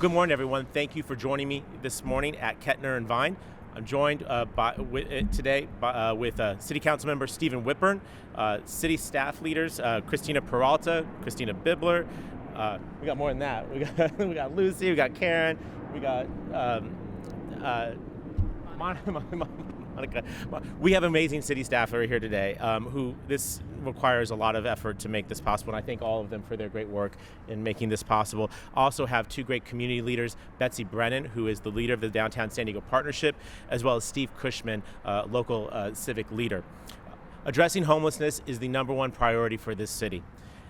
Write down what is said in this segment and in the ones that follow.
good morning, everyone. Thank you for joining me this morning at Kettner and Vine. I'm joined today with City Council Member Stephen Whitburn, City staff leaders Christina Peralta, Christina Bibler. We got more than that. We got Lucy, we got Karen, we got Monica. We have amazing city staff who are here today, who this requires a lot of effort to make this possible, and I thank all of them for their great work in making this possible. I also have two great community leaders, Betsy Brennan, who is the leader of the Downtown San Diego Partnership, as well as Steve Cushman, local civic leader. Addressing homelessness is the number one priority for this city.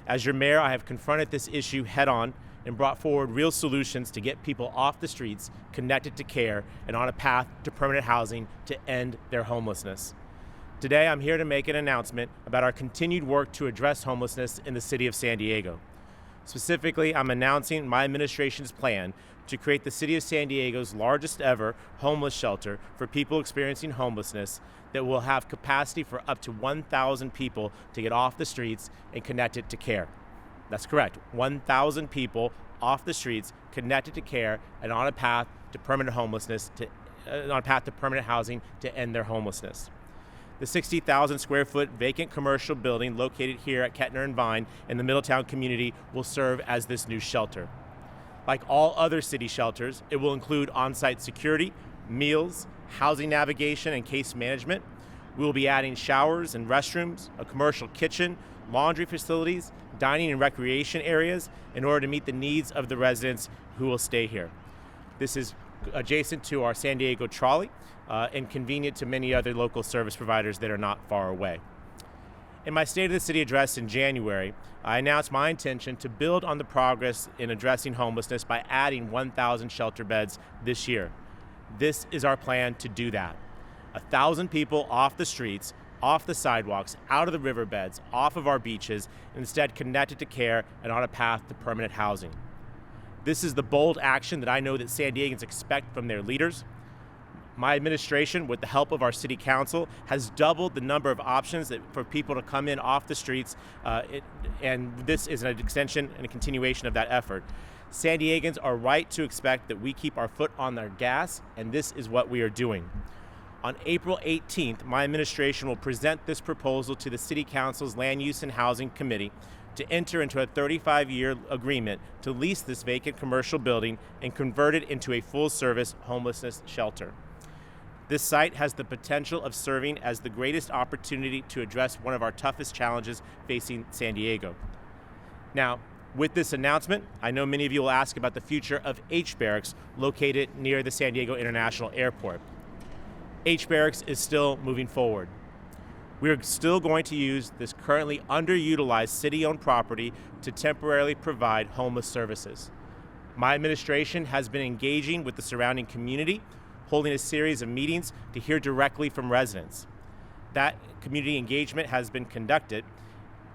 As your mayor, I have confronted this issue head-on and brought forward real solutions to get people off the streets, connected to care, and on a path to permanent housing to end their homelessness. Today, I'm here to make an announcement about our continued work to address homelessness in the city of San Diego. Specifically, I'm announcing my administration's plan to create the city of San Diego's largest ever homeless shelter for people experiencing homelessness that will have capacity for up to 1,000 people to get off the streets and connected to care. That's correct, 1,000 people off the streets, connected to care, and on a path to permanent homelessness, on a path to permanent housing to end their homelessness. The 60,000 square foot vacant commercial building located here at Kettner and Vine in the Middletown community will serve as this new shelter. Like all other city shelters, it will include on-site security, meals, housing navigation, and case management. We will be adding showers and restrooms, a commercial kitchen, laundry facilities, dining and recreation areas in order to meet the needs of the residents who will stay here. This is adjacent to our San Diego trolley and convenient to many other local service providers that are not far away. In my State of the City address in January, I announced my intention to build on the progress in addressing homelessness by adding 1,000 shelter beds this year. This is our plan to do that. 1,000 people off the streets, off the sidewalks, out of the riverbeds, off of our beaches, and instead connected to care and on a path to permanent housing. This is the bold action that I know that San Diegans expect from their leaders. My administration, with the help of our city council, has doubled the number of options for people to come in off the streets, and this is an extension and a continuation of that effort. San Diegans are right to expect that we keep our foot on their gas, and this is what we are doing. On April 18th, my administration will present this proposal to the City Council's Land Use and Housing Committee to enter into a 35-year agreement to lease this vacant commercial building and convert it into a full-service homelessness shelter. This site has the potential of serving as the greatest opportunity to address one of our toughest challenges facing San Diego. Now, with this announcement, I know many of you will ask about the future of H Barracks located near the San Diego International Airport. H Barracks is still moving forward. We are still going to use this currently underutilized city-owned property to temporarily provide homeless services. My administration has been engaging with the surrounding community, holding a series of meetings to hear directly from residents. That community engagement has been conducted.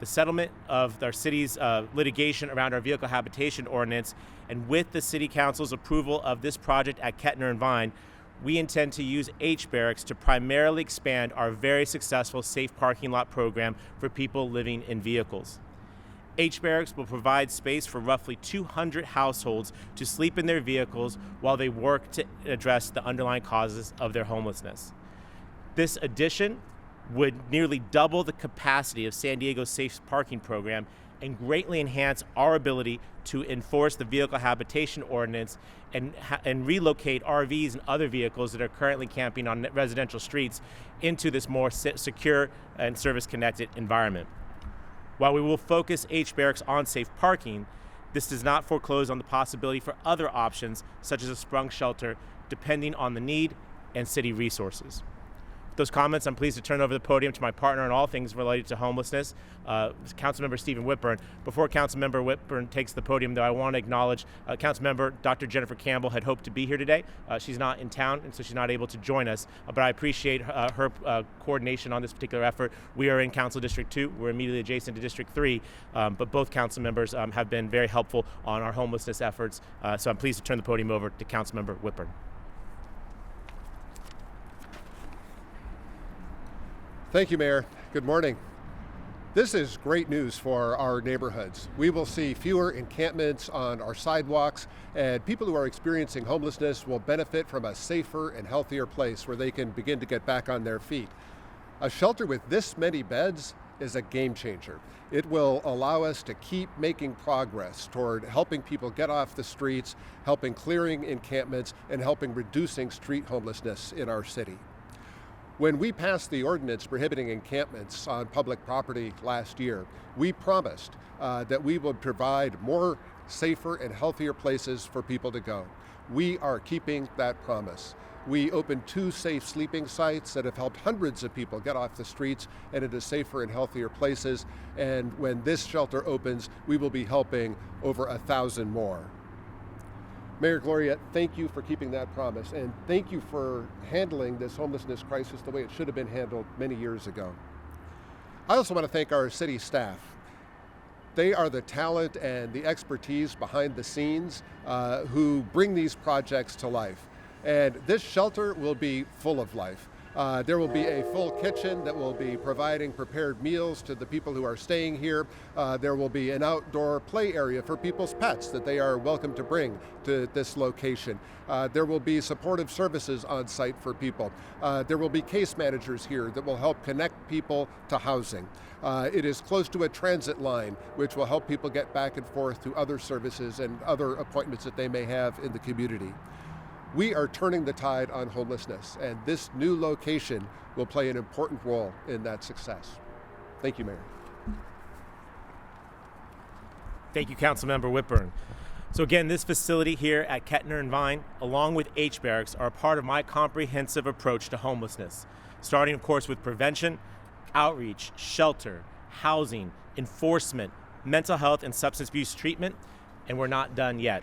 The settlement of our city's litigation around our vehicle habitation ordinance, and with the City Council's approval of this project at Kettner and Vine, we intend to use H Barracks to primarily expand our very successful safe parking lot program for people living in vehicles. H Barracks will provide space for roughly 200 households to sleep in their vehicles while they work to address the underlying causes of their homelessness. This addition would nearly double the capacity of San Diego's safe parking program and greatly enhance our ability to enforce the vehicle habitation ordinance and relocate RVs and other vehicles that are currently camping on residential streets into this more secure and service-connected environment. While we will focus H Barracks on safe parking, this does not foreclose on the possibility for other options, such as a sprung shelter, depending on the need and city resources. Those comments, I'm pleased to turn over the podium to my partner in all things related to homelessness, Councilmember Stephen Whitburn. Before Councilmember Whitburn takes the podium, though, I want to acknowledge Councilmember Dr. Jennifer Campbell had hoped to be here today. She's not in town, and so she's not able to join us, but I appreciate her coordination on this particular effort. We are in Council District 2. We're immediately adjacent to District 3, but both council members have been very helpful on our homelessness efforts, so I'm pleased to turn the podium over to Councilmember Whitburn. Thank you, Mayor. Good morning. This is great news for our neighborhoods. We will see fewer encampments on our sidewalks, and people who are experiencing homelessness will benefit from a safer and healthier place where they can begin to get back on their feet. A shelter with this many beds is a game changer. It will allow us to keep making progress toward helping people get off the streets, helping clearing encampments, and helping reducing street homelessness in our city. When we passed the ordinance prohibiting encampments on public property last year, we promised that we would provide more safer and healthier places for people to go. We are keeping that promise. We opened 2 safe sleeping sites that have helped hundreds of people get off the streets and into safer and healthier places. And when this shelter opens, we will be helping over 1,000 more. Mayor Gloria, thank you for keeping that promise, and thank you for handling this homelessness crisis the way it should have been handled many years ago. I also want to thank our city staff. They are the talent and the expertise behind the scenes who bring these projects to life. And this shelter will be full of life. There will be a full kitchen that will be providing prepared meals to the people who are staying here. There will be an outdoor play area for people's pets that they are welcome to bring to this location. There will be supportive services on site for people. There will be case managers here that will help connect people to housing. It is close to a transit line, which will help people get back and forth to other services and other appointments that they may have in the community. We are turning the tide on homelessness, and this new location will play an important role in that success. Thank you, Mayor. Thank you, Councilmember Whitburn. So again, this facility here at Kettner and Vine, along with H Barracks, are a part of my comprehensive approach to homelessness, starting, of course, with prevention, outreach, shelter, housing, enforcement, mental health and substance abuse treatment, and we're not done yet.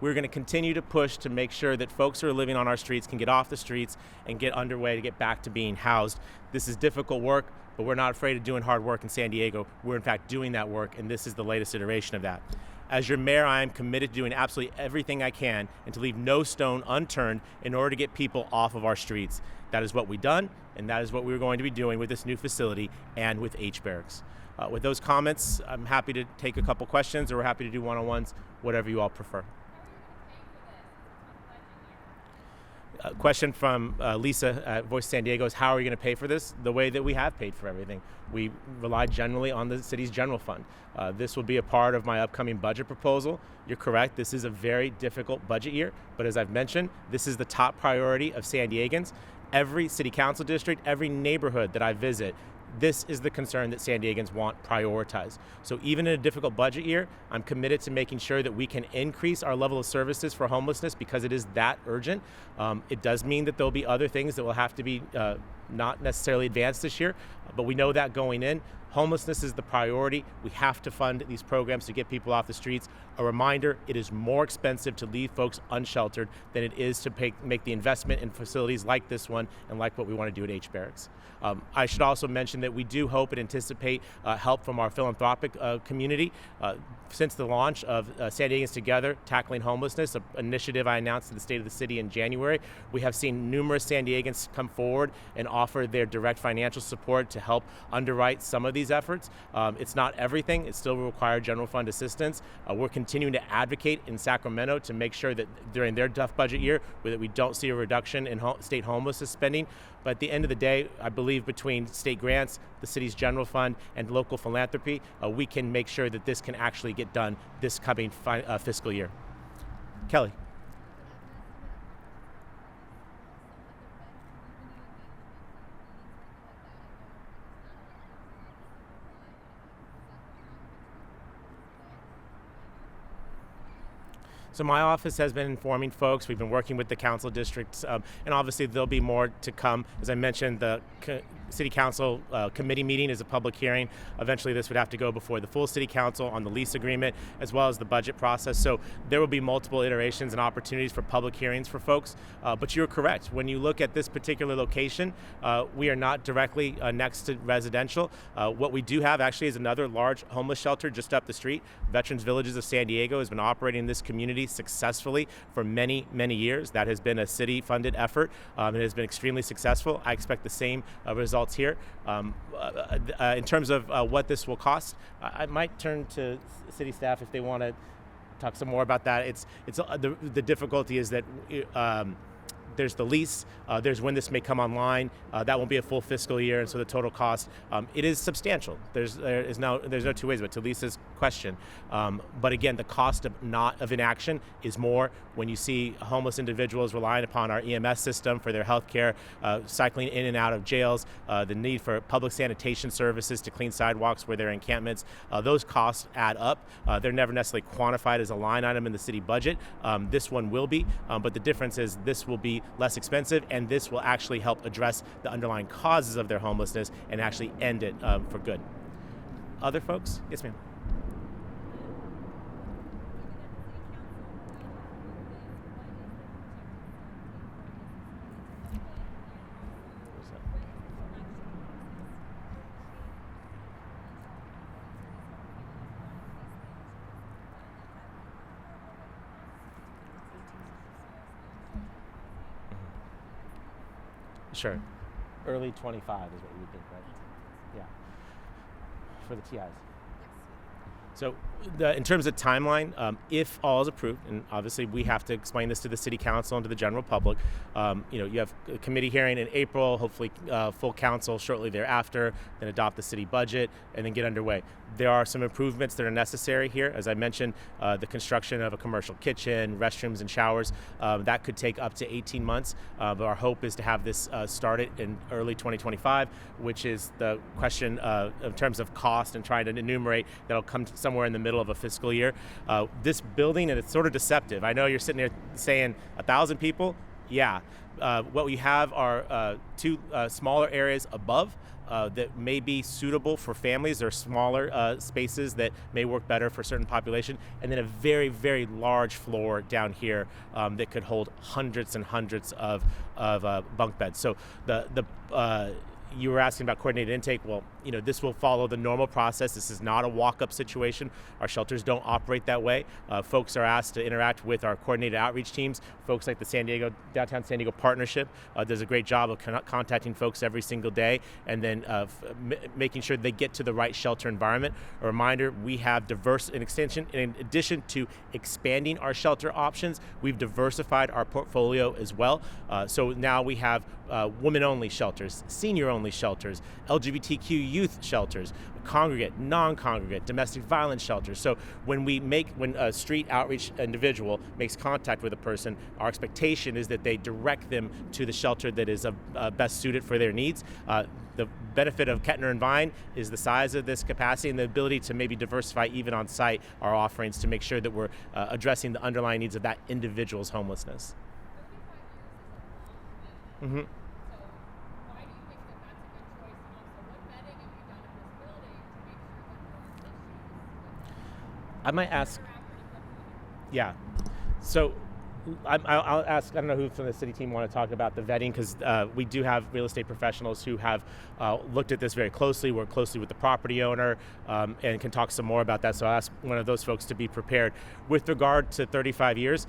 We're going to continue to push to make sure that folks who are living on our streets can get off the streets and get underway to get back to being housed. This is difficult work, but we're not afraid of doing hard work in San Diego. We're in fact doing that work, and this is the latest iteration of that. As your mayor, I am committed to doing absolutely everything I can and to leave no stone unturned in order to get people off of our streets. That is what we've done, and that is what we're going to be doing with this new facility and with H Barracks. With those comments, I'm happy to take a couple questions, or we're happy to do one-on-ones, whatever you all prefer. A question from Lisa at Voice San Diego is, how are we going to pay for this? The way that we have paid for everything. We rely generally on the city's general fund. This will be a part of my upcoming budget proposal. You're correct, this is a very difficult budget year, but as I've mentioned, this is the top priority of San Diegans. Every city council district, every neighborhood that I visit, this is the concern that San Diegans want prioritized. So even in a difficult budget year, I'm committed to making sure that we can increase our level of services for homelessness because it is that urgent. It does mean that there'll be other things that will have to be not necessarily advanced this year, but we know that going in. Homelessness is the priority. We have to fund these programs to get people off the streets. A reminder, it is more expensive to leave folks unsheltered than it is to make the investment in facilities like this one and like what we want to do at H Barracks. I should also mention that we do hope and anticipate help from our philanthropic community. Since the launch of San Diegans Together, Tackling Homelessness, an initiative I announced to the state of the city in January, we have seen numerous San Diegans come forward and offer their direct financial support to help underwrite some of these efforts. It's not everything. It still will require general fund assistance. We're continuing to advocate in Sacramento to make sure that during their tough budget year that we don't see a reduction in state homelessness spending. But at the end of the day, I believe between state grants, the city's general fund, and local philanthropy, we can make sure that this can actually get done this coming fiscal year. Kelly. So my office has been informing folks. We've been working with the council districts, and obviously there'll be more to come. As I mentioned, the City Council committee meeting is a public hearing. Eventually this would have to go before the full City Council on the lease agreement, as well as the budget process. So there will be multiple iterations and opportunities for public hearings for folks. But you're correct. When you look at this particular location, we are not directly next to residential. What we do have actually is another large homeless shelter just up the street. Veterans Villages of San Diego has been operating in this community successfully for many, many years. That has been a city-funded effort. It has been extremely successful. I expect the same result results here. In terms of what this will cost, I might turn to city staff if they want to talk some more about that. The difficulty is that there's the lease, there's when this may come online. That won't be a full fiscal year, and so the total cost, it is substantial. There's no two ways, but to Lisa's question. But again, the cost of inaction is more when you see homeless individuals relying upon our EMS system for their health care, cycling in and out of jails, the need for public sanitation services to clean sidewalks where there are encampments. Those costs add up. They're never necessarily quantified as a line item in the city budget. This one will be, but the difference is this will be less expensive, and this will actually help address the underlying causes of their homelessness and actually end it for good. Other folks? Yes, ma'am. Sure. Early 25 is what we would think, right? Yeah. For the TIs. So in terms of timeline, if all is approved, and obviously we have to explain this to the city council and to the general public, you have a committee hearing in April, hopefully full council shortly thereafter, then adopt the city budget, and then get underway. There are some improvements that are necessary here. As I mentioned, the construction of a commercial kitchen, restrooms, and showers, that could take up to 18 months. But our hope is to have this started in early 2025, which is the question in terms of cost and trying to enumerate that'll come somewhere in the middle of a fiscal year. This building, and it's sort of deceptive. I know you're sitting there saying 1,000 people. Yeah. What we have are two smaller areas above that may be suitable for families. There are smaller spaces that may work better for a certain population, and then a very, very large floor down here that could hold hundreds and hundreds of bunk beds. So you were asking about coordinated intake. Well, this will follow the normal process. This is not a walk-up situation. Our shelters don't operate that way. Folks are asked to interact with our coordinated outreach teams. Folks like the Downtown San Diego Partnership does a great job of contacting folks every single day and then making sure they get to the right shelter environment. A reminder, we have in addition to expanding our shelter options, we've diversified our portfolio as well. So now we have women-only shelters, senior-only shelters, LGBTQ youth shelters, congregate, non-congregate, domestic violence shelters. So when a street outreach individual makes contact with a person, our expectation is that they direct them to the shelter that is best suited for their needs. The benefit of Kettner and Vine is the size of this capacity and the ability to maybe diversify even on site our offerings to make sure that we're addressing the underlying needs of that individual's homelessness. Mm-hmm. I might ask. Yeah. So I'll ask, I don't know who from the city team want to talk about the vetting, because we do have real estate professionals who have looked at this very closely, work closely with the property owner, and can talk some more about that. So I'll ask one of those folks to be prepared. With regard to 35 years,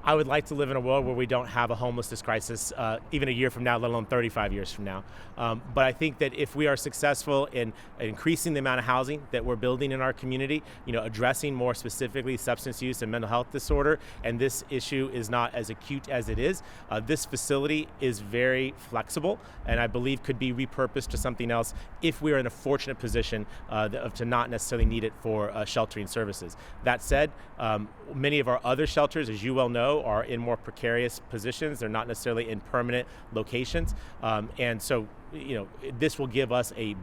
I would like to live in a world where we don't have a homelessness crisis even a year from now, let alone 35 years from now. But I think that if we are successful in increasing the amount of housing that we're building in our community, addressing more specifically substance use and mental health disorder, and this issue is not as acute as it is, this facility is very flexible and I believe could be repurposed to something else if we are in a fortunate position to not necessarily need it for sheltering services. That said, many of our other shelters, as you well know, are in more precarious positions. They're not necessarily in permanent locations. And so, this will give us a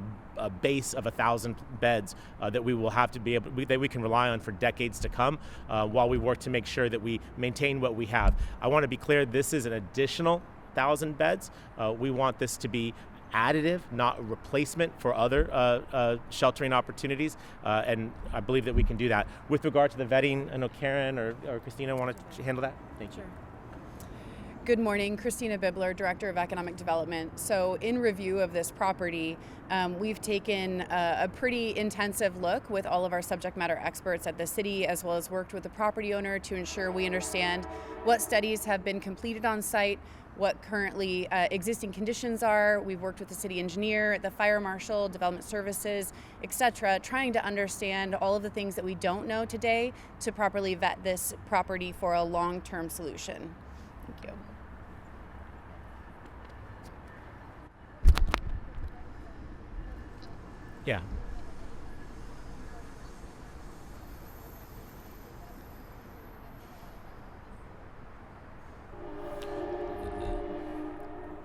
base of 1,000 beds that we will have to be able, that we can rely on for decades to come while we work to make sure that we maintain what we have. I want to be clear, this is an additional 1,000 beds. We want this to be additive, not a replacement for other sheltering opportunities, and I believe that we can do that. With regard to the vetting, I know Karen or Christina want to handle that. Thank you. Good morning, Christina Bibler, Director of Economic Development. So in review of this property, we've taken a pretty intensive look with all of our subject matter experts at the city, as well as worked with the property owner to ensure we understand what studies have been completed on site, what currently existing conditions are. We've worked with the city engineer, the fire marshal, development services, etc., trying to understand all of the things that we don't know today to properly vet this property for a long-term solution. Thank you. Yeah.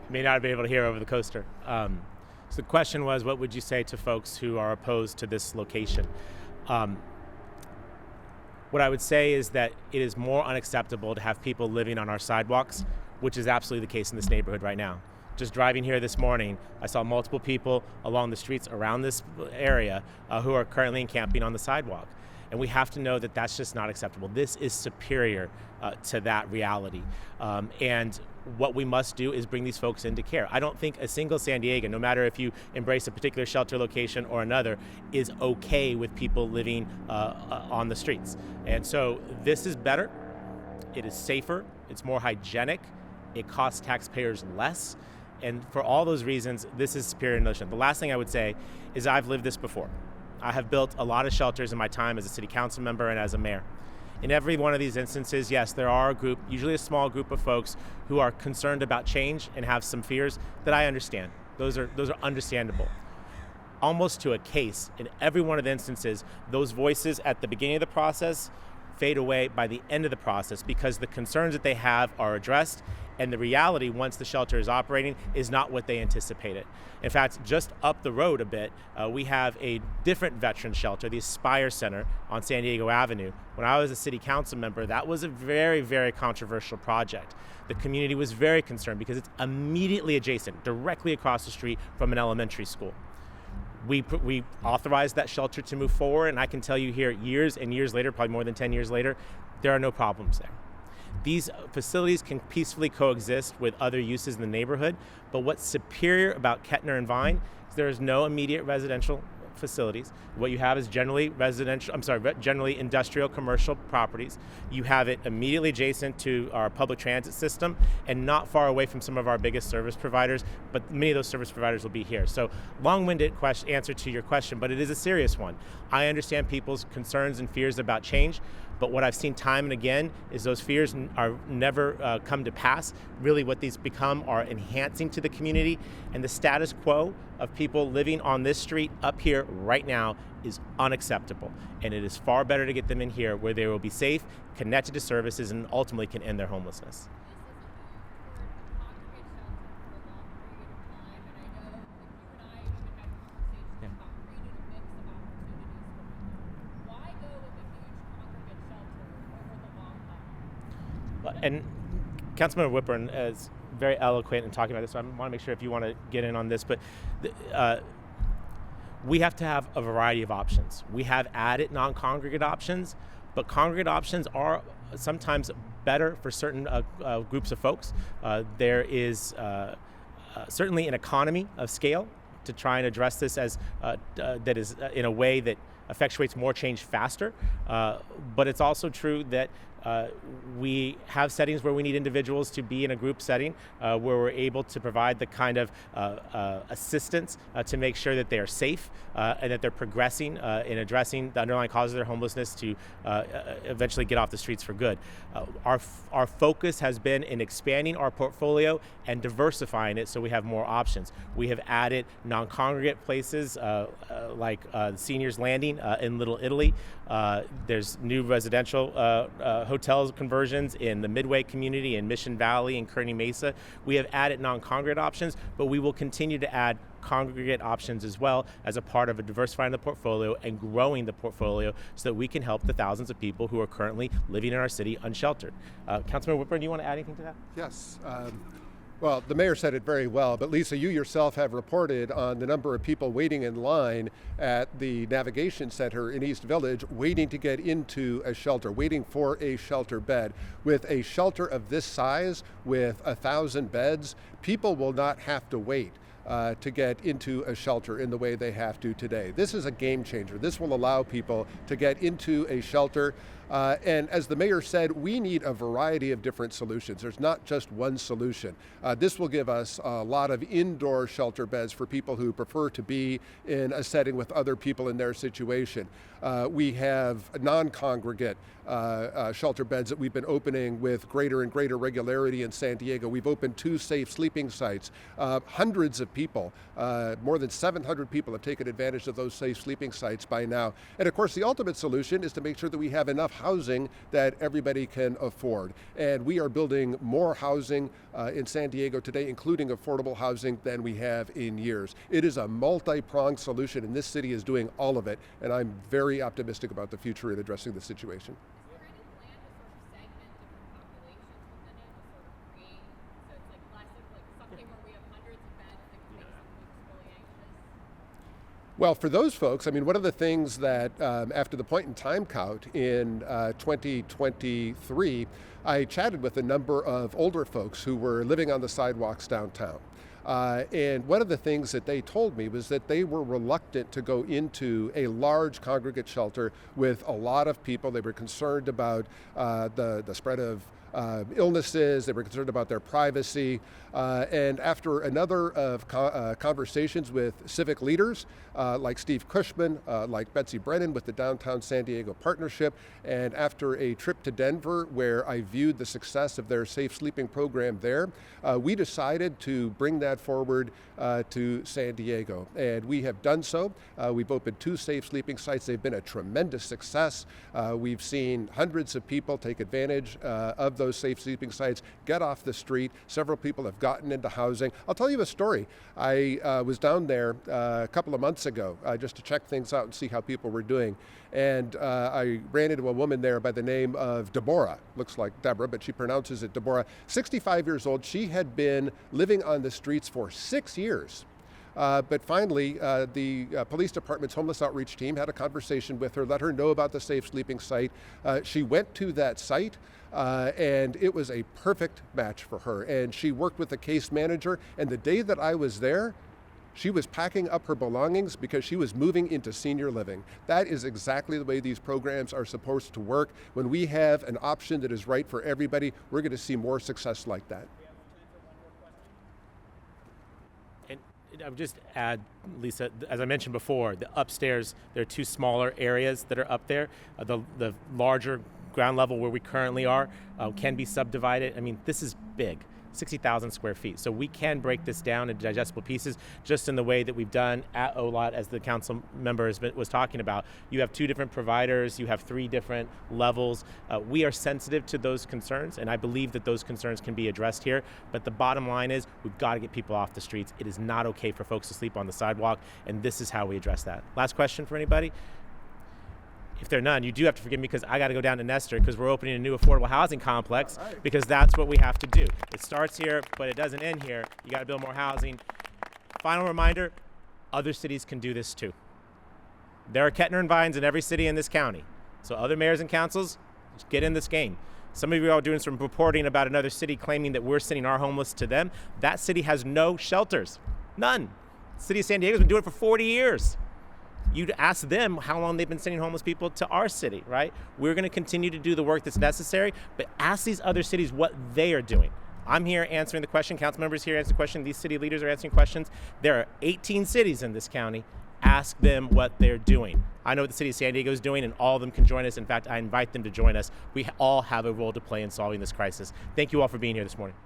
May not be able to hear over the coaster. So the question was, what would you say to folks who are opposed to this location? What I would say is that it is more unacceptable to have people living on our sidewalks, which is absolutely the case in this neighborhood right now. Just driving here this morning, I saw multiple people along the streets around this area who are currently encamping on the sidewalk. And we have to know that that's just not acceptable. This is superior to that reality. And what we must do is bring these folks into care. I don't think a single San Diegan, no matter if you embrace a particular shelter location or another, is okay with people living on the streets. And so this is better, it is safer, it's more hygienic, it costs taxpayers less. And for all those reasons, this is superior notion. The last thing I would say is I've lived this before. I have built a lot of shelters in my time as a city council member and as a mayor. In every one of these instances, yes, there are a group, usually a small group of folks who are concerned about change and have some fears that I understand. Those are understandable. Almost to a case, in every one of the instances, those voices at the beginning of the process fade away by the end of the process because the concerns that they have are addressed, and the reality, once the shelter is operating, is not what they anticipated. In fact, just up the road a bit, we have a different veteran shelter, the Aspire Center on San Diego Avenue. When I was a city council member, that was a very, very controversial project. The community was very concerned because it's immediately adjacent, directly across the street from an elementary school. We authorized that shelter to move forward, and I can tell you here, years and years later, probably more than 10 years later, there are no problems there. These facilities can peacefully coexist with other uses in the neighborhood, but what's superior about Kettner and Vine is there is no immediate residential facilities. What you have is generally industrial commercial properties. You have it immediately adjacent to our public transit system and not far away from some of our biggest service providers, but many of those service providers will be here. So long-winded answer to your question, but it is a serious one. I understand people's concerns and fears about change, but what I've seen time and again is those fears are never come to pass. Really what these become are enhancing to the community, and the status quo of people living on this street up here right now is unacceptable. And it is far better to get them in here where they will be safe, connected to services, and ultimately can end their homelessness. And Councilmember Whitburn is very eloquent in talking about this, so I want to make sure if you want to get in on this, but we have to have a variety of options. We have added non-congregate options, but congregate options are sometimes better for certain groups of folks. There is certainly an economy of scale to try and address this as that is in a way that effectuates more change faster, but it's also true that we have settings where we need individuals to be in a group setting where we're able to provide the kind of assistance to make sure that they are safe and that they're progressing in addressing the underlying causes of their homelessness to eventually get off the streets for good. Our focus has been in expanding our portfolio and diversifying it so we have more options. We have added non-congregate places like Seniors Landing in Little Italy. There's new residential hotels conversions in the Midway community in Mission Valley and Kearney Mesa. We have added non-congregate options, but we will continue to add congregate options as well as a part of diversifying the portfolio and growing the portfolio so that we can help the thousands of people who are currently living in our city unsheltered. Councilman Whitburn, do you want to add anything to that? Yes. Well, the mayor said it very well, but Lisa, you yourself have reported on the number of people waiting in line at the Navigation Center in East Village, waiting to get into a shelter, waiting for a shelter bed. With a shelter of this size, with 1,000 beds, people will not have to wait to get into a shelter in the way they have to today. This is a game changer. This will allow people to get into a shelter And as the mayor said, we need a variety of different solutions. There's not just one solution. This will give us a lot of indoor shelter beds for people who prefer to be in a setting with other people in their situation. We have non-congregate shelter beds that we've been opening with greater and greater regularity in San Diego. We've opened 2 safe sleeping sites. Hundreds of people, more than 700 people have taken advantage of those safe sleeping sites by now. And of course, the ultimate solution is to make sure that we have enough housing that everybody can afford. And we are building more housing in San Diego today, including affordable housing, than we have in years. It is a multi-pronged solution, and this city is doing all of it. And I'm very optimistic about the future in addressing the situation. Well, for those folks, I mean, one of the things that after the point in time count in 2023, I chatted with a number of older folks who were living on the sidewalks downtown. And one of the things that they told me was that they were reluctant to go into a large congregate shelter with a lot of people. They were concerned about the spread of illnesses. They were concerned about their privacy. And after another of conversations with civic leaders like Steve Cushman, like Betsy Brennan with the Downtown San Diego Partnership, and after a trip to Denver where I viewed the success of their safe sleeping program there, we decided to bring that forward to San Diego. And we have done so. We've opened 2 safe sleeping sites. They've been a tremendous success. We've seen hundreds of people take advantage of those safe sleeping sites, get off the street. Several people have gotten into housing. I'll tell you a story. I was down there a couple of months ago just to check things out and see how people were doing. And I ran into a woman there by the name of Deborah. Looks like Deborah, but she pronounces it Deborah. 65 years old. She had been living on the streets for 6 years. But finally, the police department's homeless outreach team had a conversation with her, let her know about the safe sleeping site. She went to that site, and it was a perfect match for her. And she worked with the case manager, and the day that I was there, she was packing up her belongings because she was moving into senior living. That is exactly the way these programs are supposed to work. When we have an option that is right for everybody, we're going to see more success like that. I would just add, Lisa, as I mentioned before, the upstairs, there are 2 smaller areas that are up there. The larger ground level where we currently are can be subdivided. I mean, this is big. 60,000 square feet. So we can break this down into digestible pieces just in the way that we've done at OLOT, as the council member was talking about. You have 2 different providers, you have 3 different levels. We are sensitive to those concerns, and I believe that those concerns can be addressed here. But the bottom line is we've got to get people off the streets. It is not okay for folks to sleep on the sidewalk, and this is how we address that. Last question for anybody? If there are none, you do have to forgive me because I got to go down to Nestor because we're opening a new affordable housing complex because that's what we have to do. It starts here, but it doesn't end here. You got to build more housing. Final reminder, other cities can do this too. There are Kettner and Vines in every city in this county. So other mayors and councils, just get in this game. Some of you are doing some reporting about another city claiming that we're sending our homeless to them. That city has no shelters, none. The city of San Diego has been doing it for 40 years. You'd ask them how long they've been sending homeless people to our city, right? We're going to continue to do the work that's necessary, but ask these other cities what they are doing. I'm here answering the question. Council members here answering the question. These city leaders are answering questions. There are 18 cities in this county. Ask them what they're doing. I know what the city of San Diego is doing, and all of them can join us. In fact, I invite them to join us. We all have a role to play in solving this crisis. Thank you all for being here this morning.